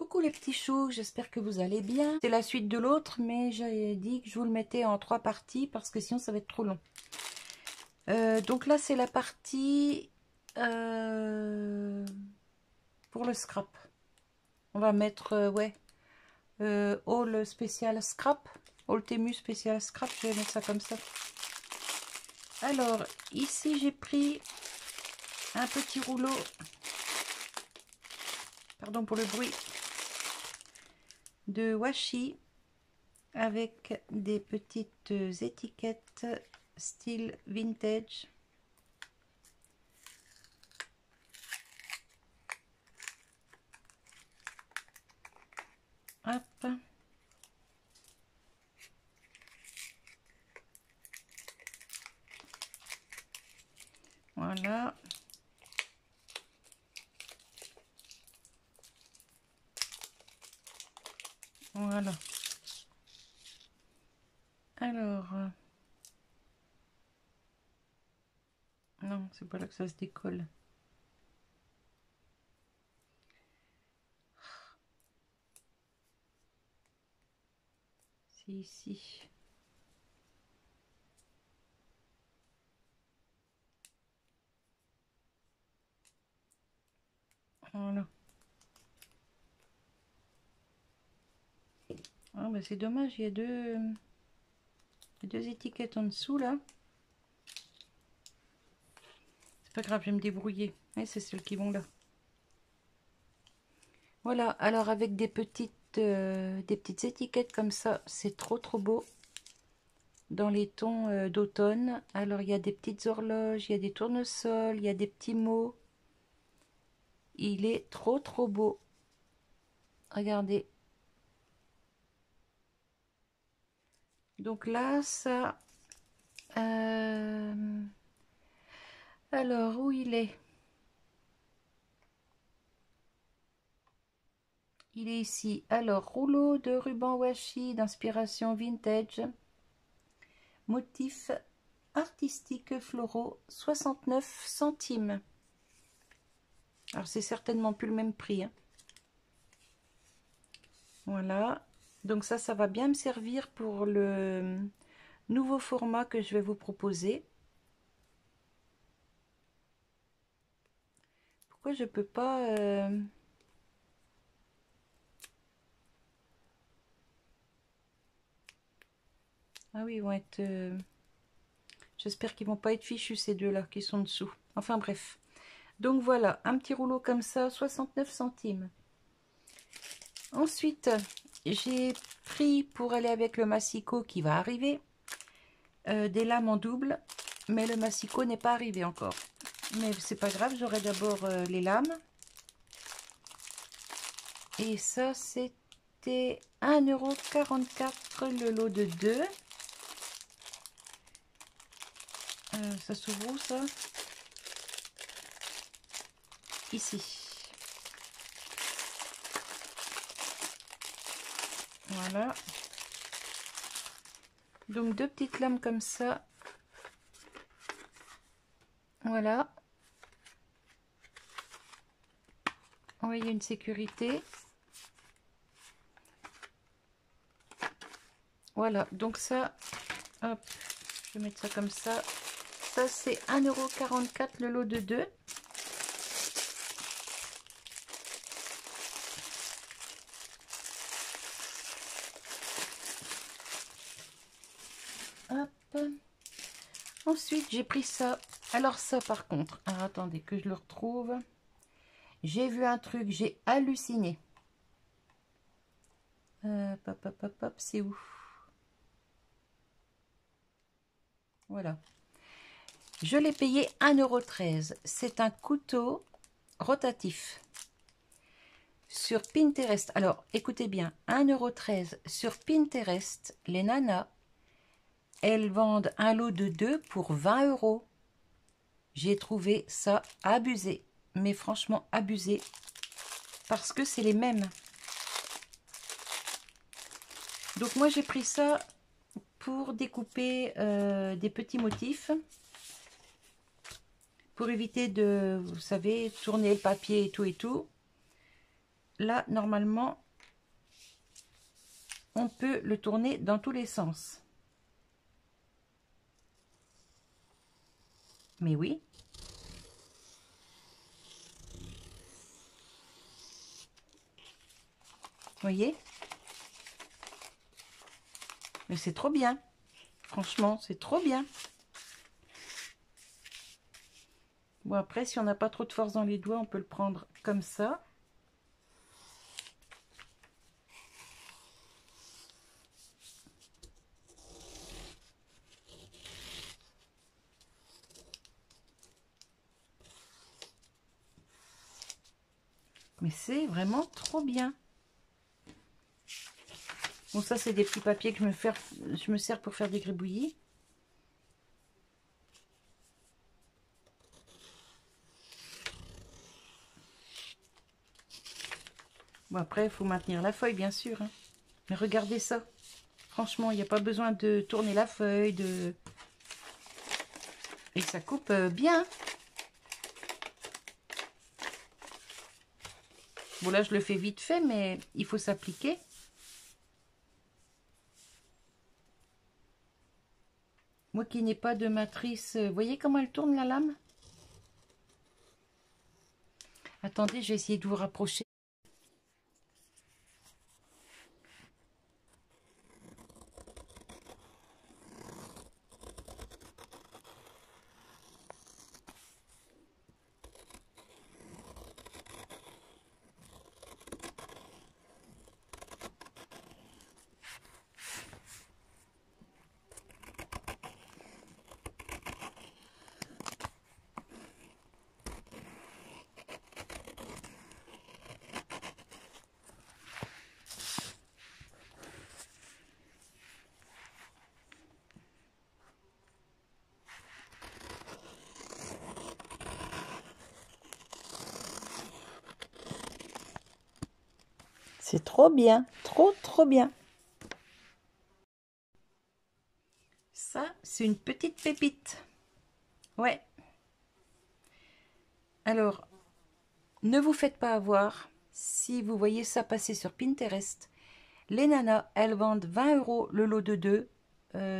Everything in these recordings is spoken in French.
Coucou les petits choux, j'espère que vous allez bien. C'est la suite de l'autre, mais j'ai dit que je vous le mettais en 3 parties parce que sinon ça va être trop long. Donc là c'est la partie pour le scrap. On va mettre haul spécial scrap, haul Temu spécial scrap, je vais mettre ça comme ça. Alors ici j'ai pris un petit rouleau, pardon pour le bruit, de washi avec des petites étiquettes style vintage. Hop. Voilà. Voilà. Alors, non, c'est pas là que ça se décolle. C'est ici. Voilà. Ah bah c'est dommage, il y a deux étiquettes en dessous là. C'est pas grave, je vais me débrouiller. Et c'est celles qui vont là. Voilà, alors avec des petites étiquettes comme ça, c'est trop beau. Dans les tons d'automne. Alors il y a des petites horloges, il y a des tournesols, il y a des petits mots. Il est trop beau. Regardez. Donc là, ça... alors, où il est? Il est ici. Alors, rouleau de ruban washi d'inspiration vintage. Motifs artistiques floraux, 69 centimes. Alors, c'est certainement plus le même prix. Hein. Voilà. Donc ça va bien me servir pour le nouveau format que je vais vous proposer. Pourquoi je peux pas... Ah oui, ils vont être... J'espère qu'ils vont pas être fichus ces deux-là qui sont dessous. Enfin bref. Donc voilà, un petit rouleau comme ça, 69 centimes. Ensuite, j'ai pris pour aller avec le massicot qui va arriver, des lames en double. Mais le massicot n'est pas arrivé encore. Mais c'est pas grave, j'aurai d'abord les lames. Et ça, c'était 1,44 € le lot de 2. Ça s'ouvre où ça? Ici. Voilà. Donc deux petites lames comme ça. Voilà. Vous voyez une sécurité. Voilà, donc ça, hop, je vais mettre ça comme ça. Ça, c'est 1,44 € le lot de 2. Hop. Ensuite, j'ai pris ça. Alors ça, par contre, alors, attendez que je le retrouve. J'ai vu un truc, j'ai halluciné. Hop, c'est où? Voilà. Je l'ai payé 1,13 €. C'est un couteau rotatif. Sur Pinterest, alors écoutez bien, 1,13 € sur Pinterest, les nanas, elles vendent un lot de 2 pour 20 €. J'ai trouvé ça abusé, mais franchement abusé, parce que c'est les mêmes. Donc moi j'ai pris ça pour découper des petits motifs, pour éviter de, vous savez, tourner le papier et tout et tout. là, normalement, on peut le tourner dans tous les sens. Mais oui. Voyez? Mais c'est trop bien. Franchement, c'est trop bien. Bon, après, si on n'a pas trop de force dans les doigts, on peut le prendre comme ça. Mais c'est vraiment trop bien. Bon, ça, c'est des petits papiers que je me sers pour faire des gribouillis. Bon, après, il faut maintenir la feuille, bien sûr. Hein. Mais regardez ça. Franchement, il n'y a pas besoin de tourner la feuille. Et ça coupe bien. Bon, là, je le fais vite fait, mais il faut s'appliquer. Moi qui n'ai pas de matrice, vous voyez comment elle tourne la lame? Attendez, je vais essayer de vous rapprocher. C'est trop bien, trop bien. Ça, c'est une petite pépite. Ouais. Alors, ne vous faites pas avoir si vous voyez ça passer sur Pinterest. Les nanas, elles vendent 20 € le lot de 2.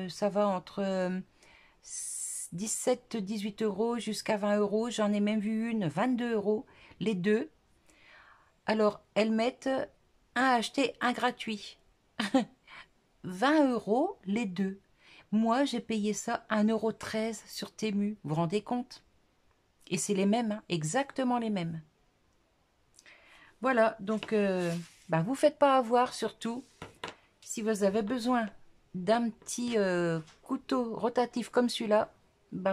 Ça va entre 17-18 € jusqu'à 20 €. J'en ai même vu une, 22 € les deux. Alors, elles mettent un acheté, un gratuit. 20 € les deux. Moi, j'ai payé ça 1,13 € sur Temu. Vous vous rendez compte? Et c'est les mêmes, hein, exactement les mêmes. Voilà, donc vous faites pas avoir surtout. Si vous avez besoin d'un petit couteau rotatif comme celui-là,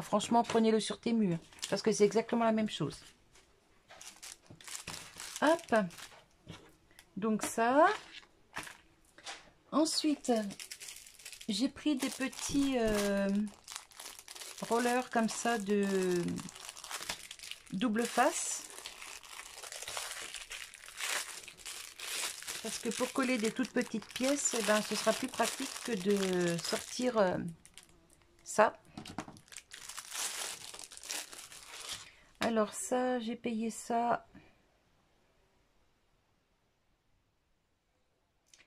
franchement, prenez-le sur Temu. Hein, parce que c'est exactement la même chose. Hop. Donc ça. Ensuite, j'ai pris des petits rollers comme ça de double face. Parce que pour coller des toutes petites pièces, ce sera plus pratique que de sortir ça. Alors ça, j'ai payé ça.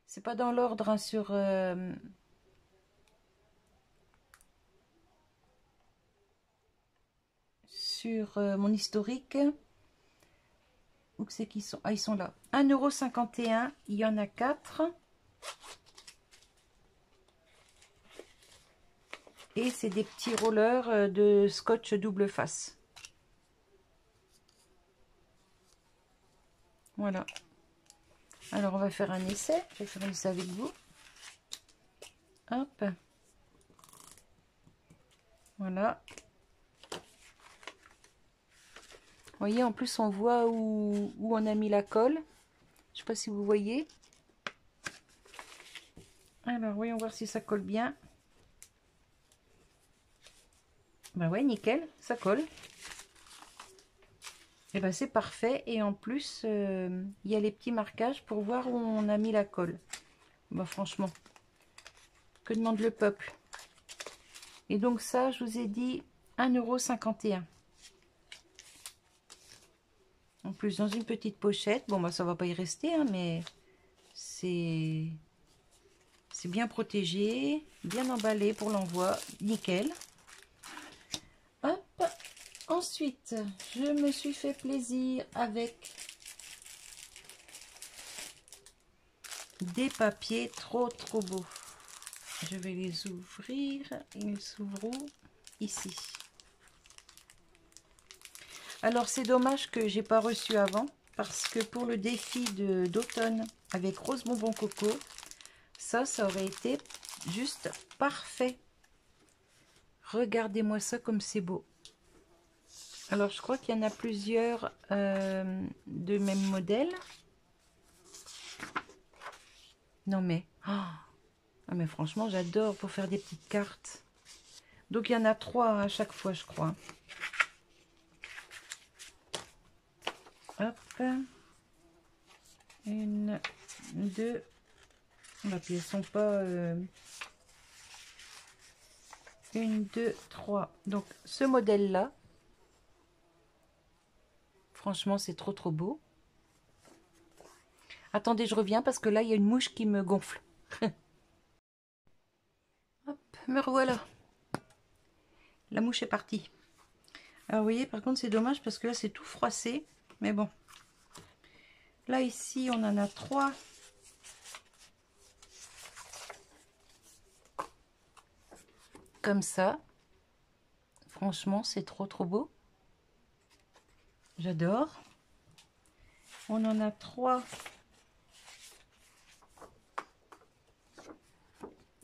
C'est pas dans l'ordre hein, sur mon historique. Où c'est qu'ils sont? Ah, ils sont là. 1,51 €. Il y en a 4. Et c'est des petits rollers de scotch double face. Voilà. Alors, on va faire un essai. Je vais faire un essai avec vous. Hop. Voilà. Vous voyez, en plus, on voit où on a mis la colle. Je ne sais pas si vous voyez. Alors, voyons voir si ça colle bien. Ouais, nickel, ça colle. Et c'est parfait. Et en plus, il y a les petits marquages pour voir où on a mis la colle. Franchement, que demande le peuple? Et donc ça, je vous ai dit 1,51 €. En plus, dans une petite pochette. Bon, bah, ça va pas y rester, hein, mais c'est bien protégé, bien emballé pour l'envoi. Nickel. Hop. Ensuite, je me suis fait plaisir avec des papiers trop beaux. Je vais les ouvrir. Ils s'ouvrent ici. Alors, c'est dommage que j'ai pas reçu avant, parce que pour le défi d'automne avec Rose Bonbon Coco, ça aurait été juste parfait. Regardez-moi ça comme c'est beau. Alors, je crois qu'il y en a plusieurs de même modèle. Non mais... Ah, mais franchement, j'adore pour faire des petites cartes. Donc, il y en a 3 à chaque fois, je crois. Hop. 1, 2. Là, puis elles sont pas... 1, 2, 3. Donc, ce modèle-là, franchement, c'est trop beau. Attendez, je reviens parce que là, il y a une mouche qui me gonfle. Hop, me revoilà. La mouche est partie. Alors, vous voyez, par contre, c'est dommage parce que là, c'est tout froissé. Mais bon. Là, ici, on en a 3. Comme ça. Franchement, c'est trop beau. J'adore. On en a 3.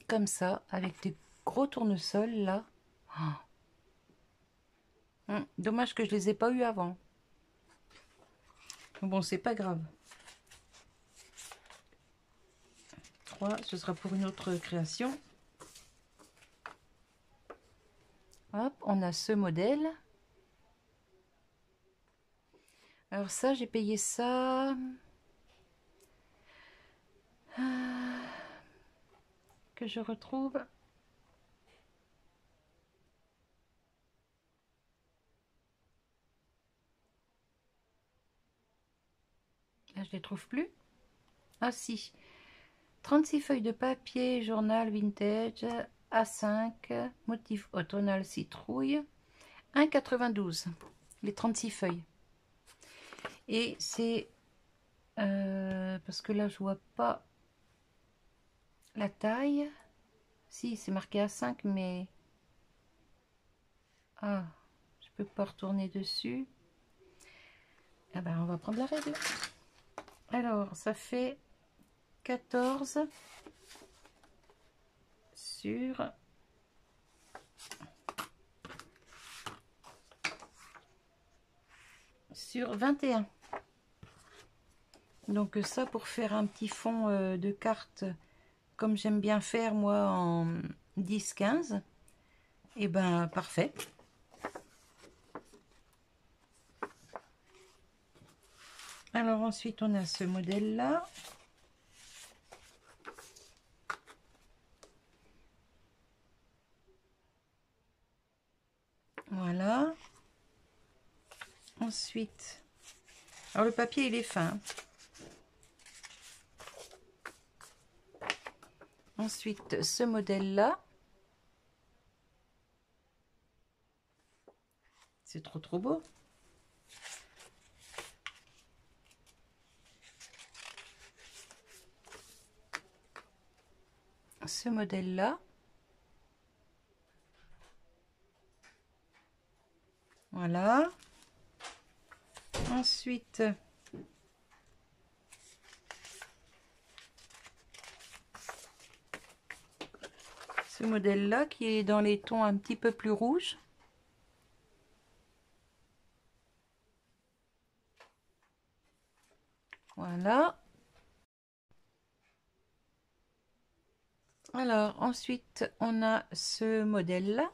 Comme ça, avec des gros tournesols, là. Dommage que je les ai pas eu avant. Bon, c'est pas grave. 3, ce sera pour une autre création. Hop, on a ce modèle. Alors ça, j'ai payé ça... que je retrouve... Là, je les trouve plus. Ah si. 36 feuilles de papier, journal vintage, A5, motif automnal citrouille. 1,92. Les 36 feuilles. Et c'est... parce que là, je vois pas la taille. Si, c'est marqué A5, mais... Ah, je peux pas retourner dessus. Ah ben, on va prendre la règle. Alors, ça fait 14 sur 21. Donc ça, pour faire un petit fond de carte, comme j'aime bien faire moi en 10-15, et ben parfait. Alors ensuite, on a ce modèle-là. Voilà. Ensuite, alors le papier, il est fin. Ensuite, ce modèle-là. C'est trop beau. Ce modèle-là. Voilà. Ensuite, ce modèle-là qui est dans les tons un petit peu plus rouges. Voilà. Alors, ensuite, on a ce modèle-là.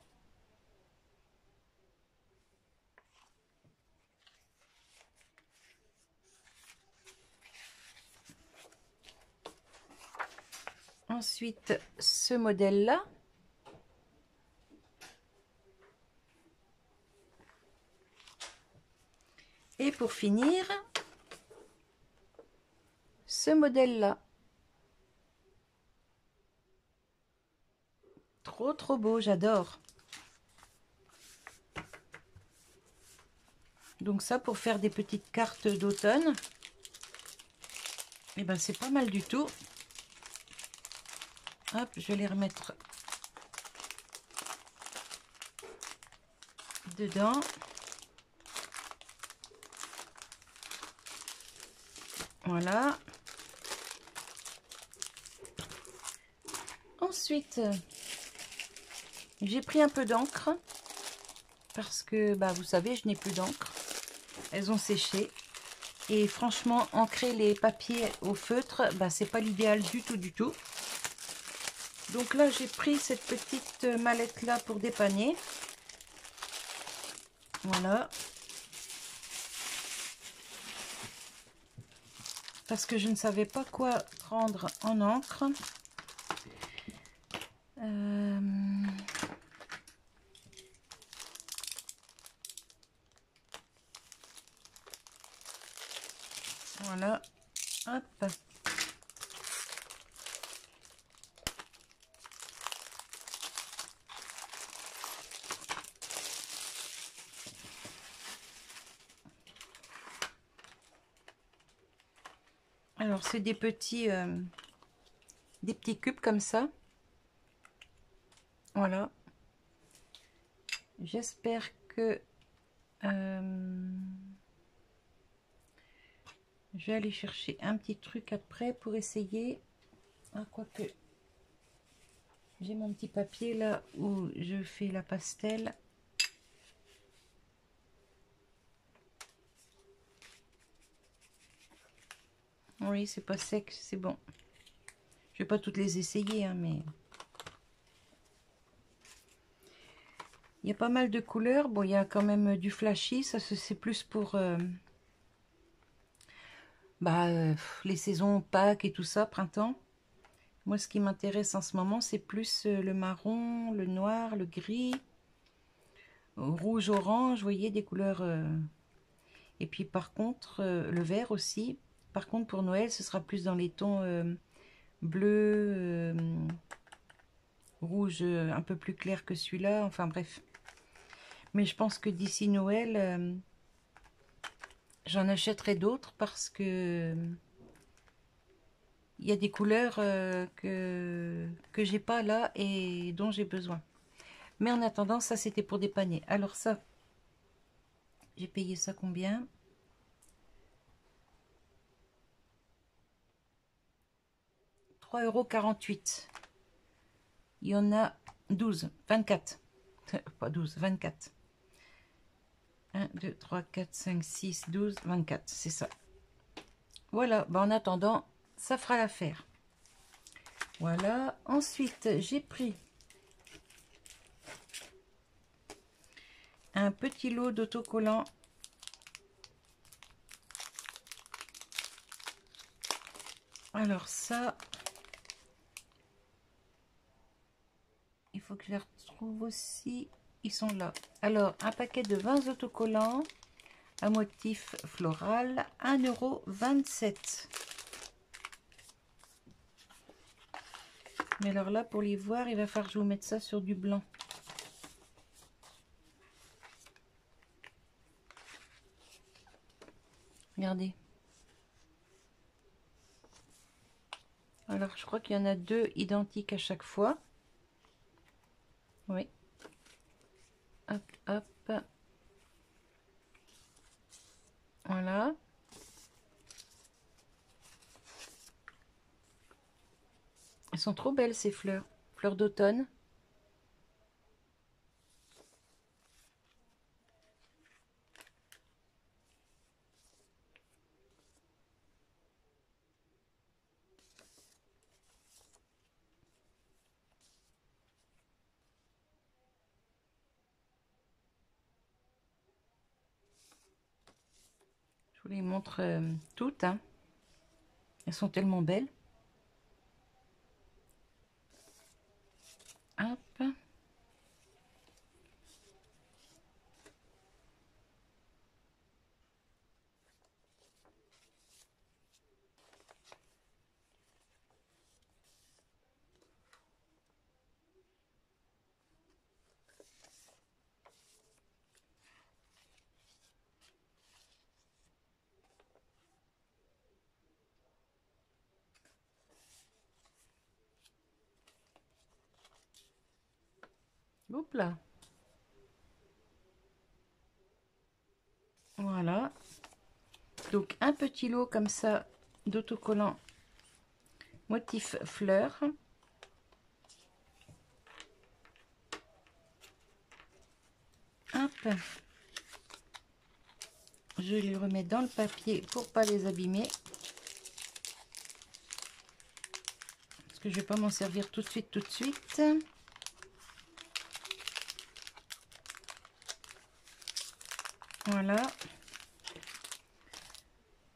Ensuite, ce modèle-là. Et pour finir, ce modèle-là. Trop trop beau, j'adore. Donc ça, pour faire des petites cartes d'automne, et ben c'est pas mal du tout. Hop, je vais les remettre dedans. Voilà. Ensuite, j'ai pris un peu d'encre parce que, bah, vous savez, je n'ai plus d'encre. Elles ont séché. Et franchement, ancrer les papiers au feutre, bah, c'est pas l'idéal du tout, du tout. Donc là, j'ai pris cette petite mallette-là pour dépanner. Voilà. Parce que je ne savais pas quoi prendre en encre. Voilà. Hop. Alors, c'est des petits cubes comme ça. Voilà. J'espère que je vais aller chercher un petit truc après pour essayer. Ah, quoique, j'ai mon petit papier là où je fais la pastel. Oui, c'est pas sec, c'est bon. Je vais pas toutes les essayer, hein, mais il y a pas mal de couleurs. Bon, il y a quand même du flashy, ça c'est plus pour les saisons Pâques et tout ça, printemps. Moi, ce qui m'intéresse en ce moment, c'est plus le marron, le noir, le gris, rouge, orange, vous voyez, des couleurs. Et puis par contre, le vert aussi. Par contre, pour Noël, ce sera plus dans les tons bleu, rouge un peu plus clair que celui-là. Enfin bref. Mais je pense que d'ici Noël, j'en achèterai d'autres parce que il y a des couleurs que j'ai pas là et dont j'ai besoin. Mais en attendant, ça c'était pour dépanner. Alors ça, j'ai payé ça combien? 3,48 €. Il y en a 12, 24. Pas 12, 24. 1, 2, 3, 4, 5, 6, 12, 24. C'est ça. Voilà. En attendant, ça fera l'affaire. Voilà. Ensuite, j'ai pris un petit lot d'autocollants. Alors ça, il faut que je les retrouve aussi. Ils sont là. Alors, un paquet de 20 autocollants à motif floral, 1,27 €. Mais alors là, pour les voir, il va falloir que je vous mette ça sur du blanc. Regardez. Alors, je crois qu'il y en a deux identiques à chaque fois. Oui. Hop, hop. Voilà. Elles sont trop belles, ces fleurs. Fleurs d'automne. Je vous les montre toutes. Hein. Elles sont tellement belles. Hop. Hop là. Voilà. Donc un petit lot comme ça d'autocollants motif fleur. Hop. Je les remets dans le papier pour pas les abîmer. Parce que je vais pas m'en servir tout de suite. Voilà.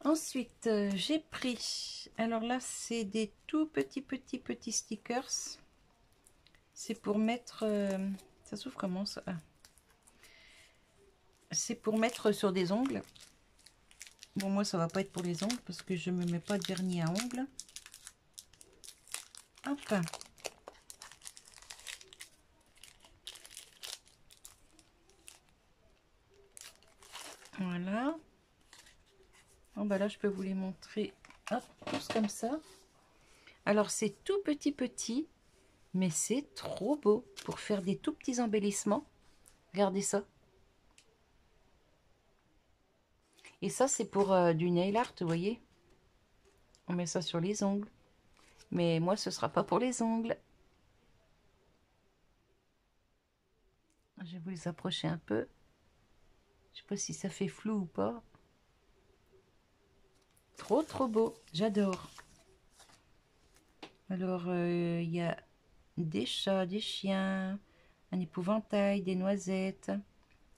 Ensuite, j'ai pris, alors là, c'est des tout petits stickers. C'est pour mettre, ça s'ouvre comment ça? Ah. C'est pour mettre sur des ongles. Bon, moi, ça va pas être pour les ongles parce que je me mets pas de vernis à ongles. Hop. Voilà. Bon, bah là, je peux vous les montrer. Hop, tous comme ça. Alors, c'est tout petit, mais c'est trop beau pour faire des tout petits embellissements. Regardez ça. Et ça, c'est pour du nail art, vous voyez. On met ça sur les ongles. Mais moi, ce sera pas pour les ongles. Je vais vous les approcher un peu. Je sais pas si ça fait flou ou pas. Trop beau. J'adore. Alors, il y a des chats, des chiens, un épouvantail, des noisettes,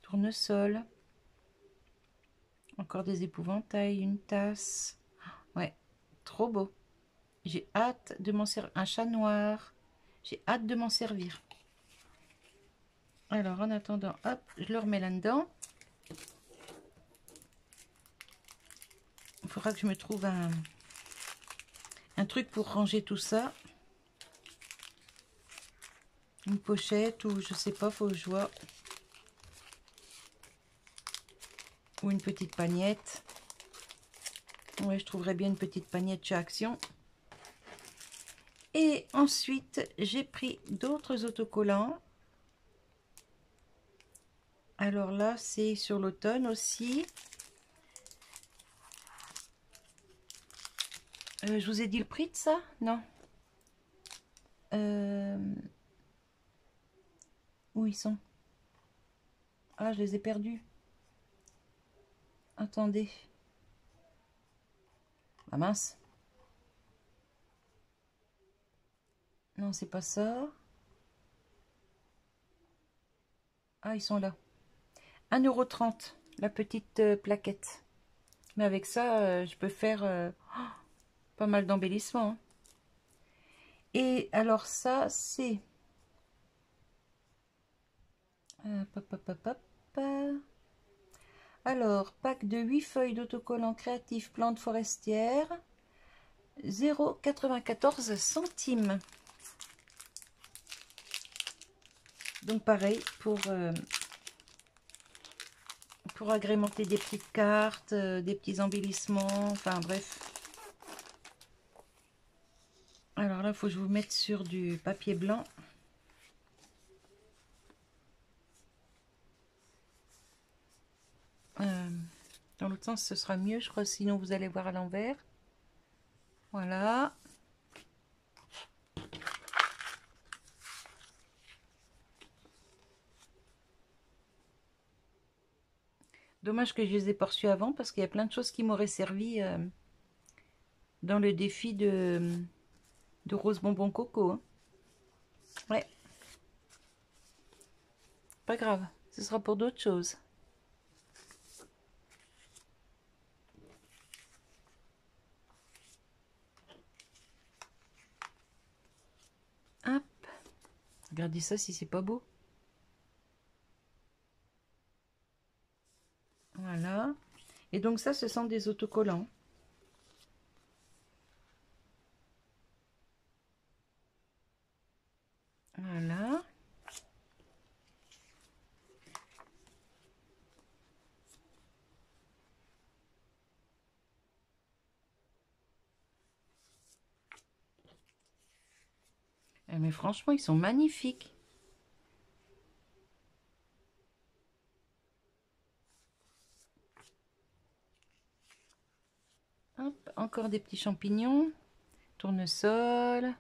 tournesol. Encore des épouvantails, une tasse. Ouais, trop beau. J'ai hâte de m'en servir. Un chat noir. J'ai hâte de m'en servir. Alors, en attendant, hop, je le remets là-dedans. Il faudra que je me trouve un truc pour ranger tout ça. Une pochette ou je sais pas, faut que je vois. Ou une petite pagnette. Ouais, je trouverais bien une petite pagnette chez Action. Et ensuite, j'ai pris d'autres autocollants. Alors là, c'est sur l'automne aussi. Je vous ai dit le prix de ça? Non. Où ils sont? Ah, je les ai perdus. Attendez. Ah mince. Non, c'est pas ça. Ah, ils sont là. 1,30 € la petite plaquette. Mais avec ça, je peux faire pas mal d'embellissements. Hein. Et alors ça, c'est... Alors, pack de 8 feuilles d'autocollant créatif plantes forestières. 0,94 centimes. Donc pareil, pour agrémenter des petites cartes, des petits embellissements, enfin bref. Alors là, il faut que je vous mette sur du papier blanc. Dans l'autre sens, ce sera mieux, je crois, sinon vous allez voir à l'envers. Voilà. Dommage que je les ai pas reçus avant, parce qu'il y a plein de choses qui m'auraient servi dans le défi de rose bonbon coco. Hein. Ouais. Pas grave, ce sera pour d'autres choses. Hop. Regardez ça si c'est pas beau. Voilà. Et donc ça, ce sont des autocollants. Voilà. Mais franchement, ils sont magnifiques. Hop, encore des petits champignons, tournesol,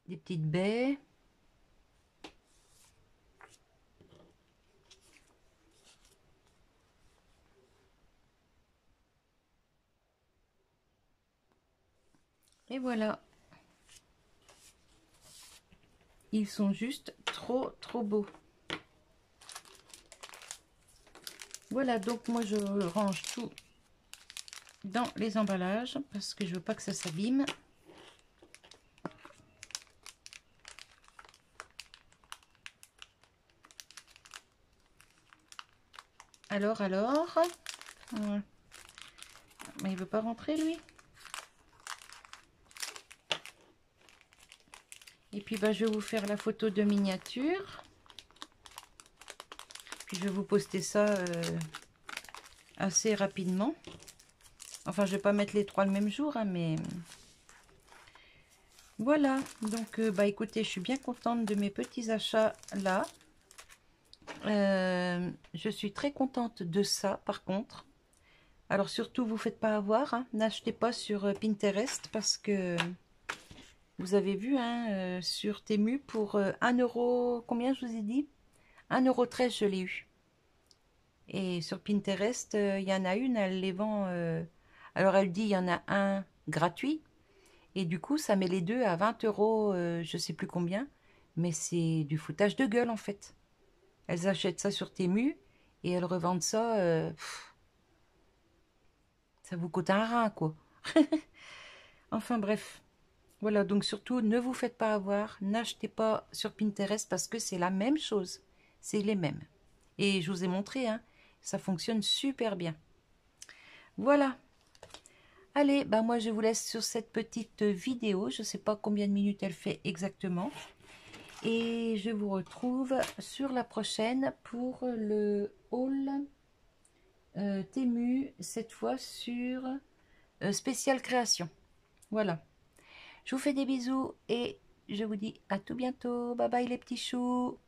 des petites baies. Et voilà. Ils sont juste trop beaux. Voilà, donc moi je range tout dans les emballages parce que je veux pas que ça s'abîme. Alors, ouais. Mais il veut pas rentrer lui. Et puis bah, je vais vous faire la photo de miniature. Puis je vais vous poster ça assez rapidement. Enfin, je vais pas mettre les trois le même jour, hein, mais voilà. Donc, bah écoutez, je suis bien contente de mes petits achats là. Je suis très contente de ça, par contre. Alors surtout, vous faites pas avoir, hein. N'achetez pas sur Pinterest parce que vous avez vu hein, sur Temu pour 1 euro, combien je vous ai dit? 1,13 € je l'ai eu. Et sur Pinterest, il y en a une, elle les vend. Alors elle dit il y en a un gratuit. Et du coup, ça met les deux à 20 euros, je sais plus combien. Mais c'est du foutage de gueule en fait. Elles achètent ça sur Temu et elles revendent ça. Ça vous coûte un rein quoi. Enfin bref. Voilà, donc surtout ne vous faites pas avoir. N'achetez pas sur Pinterest parce que c'est la même chose. C'est les mêmes. Et je vous ai montré, hein, ça fonctionne super bien. Voilà. Allez, bah moi je vous laisse sur cette petite vidéo. Je ne sais pas combien de minutes elle fait exactement. Et je vous retrouve sur la prochaine pour le haul Temu, cette fois sur spécial création. Voilà. Je vous fais des bisous et je vous dis à tout bientôt. Bye bye les petits choux.